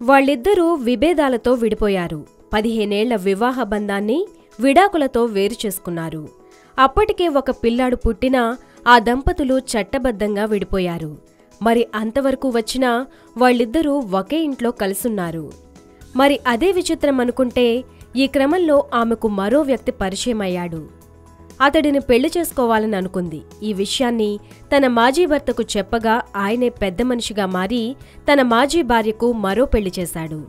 వాళ్ళిద్దరూ విభేదాలతో విడిపోయారు. 15 ఏళ్ల వివాహ బంధాన్ని విడాకులతో వేరు చేసుకున్నారు. అప్పటికే ఒక పిల్లాడు పుట్టినా ఆ దంపతులు చట్టబద్ధంగా విడిపోయారు. మరి అంతవరకు వచ్చినా వాళ్ళిద్దరూ ఒకే ఇంట్లో కలిసున్నారు. మరి అదే విచిత్రం అనుకుంటే ఈ క్రమంలో ఆమెకు మరో వ్యక్తి పరిచయమయ్యాడు. అతడిని పెళ్లి చేసుకోవాలని అనుకుంది. ఈ విషయాన్ని తన మాజీ భర్తకు చెప్పగా ఆయనే పెద్ద మనిషిగా మారి తన మాజీ భార్యకు మరో పెళ్లి చేశాడు.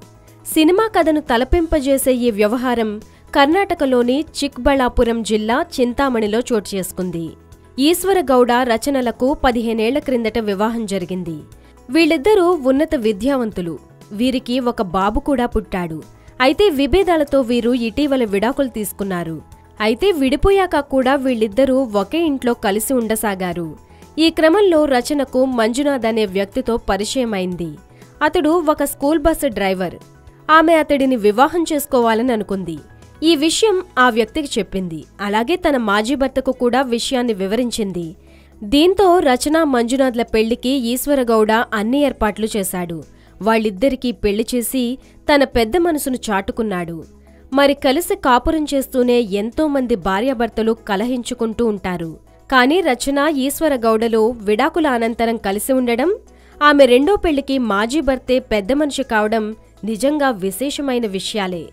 సినిమా కథను తలపింపజేసే ఈ వ్యవహారం కర్ణాటకలోని చిక్బళాపురం జిల్లా చింతామణిలో చోటు చేసుకుంది. ఈశ్వరగౌడ రచనలకు 15 ఏళ్ల క్రిందట వివాహం జరిగింది. వీళ్ళిద్దరూ ఉన్నత విద్యావంతులు. వీరికి ఒక బాబు కూడా పుట్టాడు. అయితే విభేదాలతో వీరు ఇటీవల విడాకులు తీసుకున్నారు. అయితే విడిపోయాక కూడా వీళ్ళిద్దరూ ఒకే ఇంట్లో కలిసి ఉండసాగారు. ఈ క్రమంలో రచనకు మంజునాథ్ అనే వ్యక్తితో పరిచయమైంది. అతడు ఒక స్కూల్ బస్సు డ్రైవర్. ఆమె అతడిని వివాహం చేసుకోవాలని అనుకుంది. ఈ విషయం ఆ వ్యక్తికి చెప్పింది. అలాగే తన మాజీ భర్తకు కూడా విషయాన్ని వివరించింది. దీంతో రచన మంజునాథ్ల పెళ్లికి ఈశ్వరగౌడ అన్ని ఏర్పాట్లు చేశాడు. వాళ్ళిద్దరికీ పెళ్లి చేసి తన పెద్ద మనసును చాటుకున్నాడు. మరి కలిసి కాపురం చేస్తూనే ఎంతోమంది భార్యాభర్తలు కలహించుకుంటూ ఉంటారు. కానీ రచన ఈశ్వరగౌడలో విడాకుల అనంతరం కలిసి ఉండడం, ఆమె రెండో పెళ్లికి మాజీ భర్తే పెద్ద మనిషి కావడం నిజంగా విశేషమైన విషయాలే.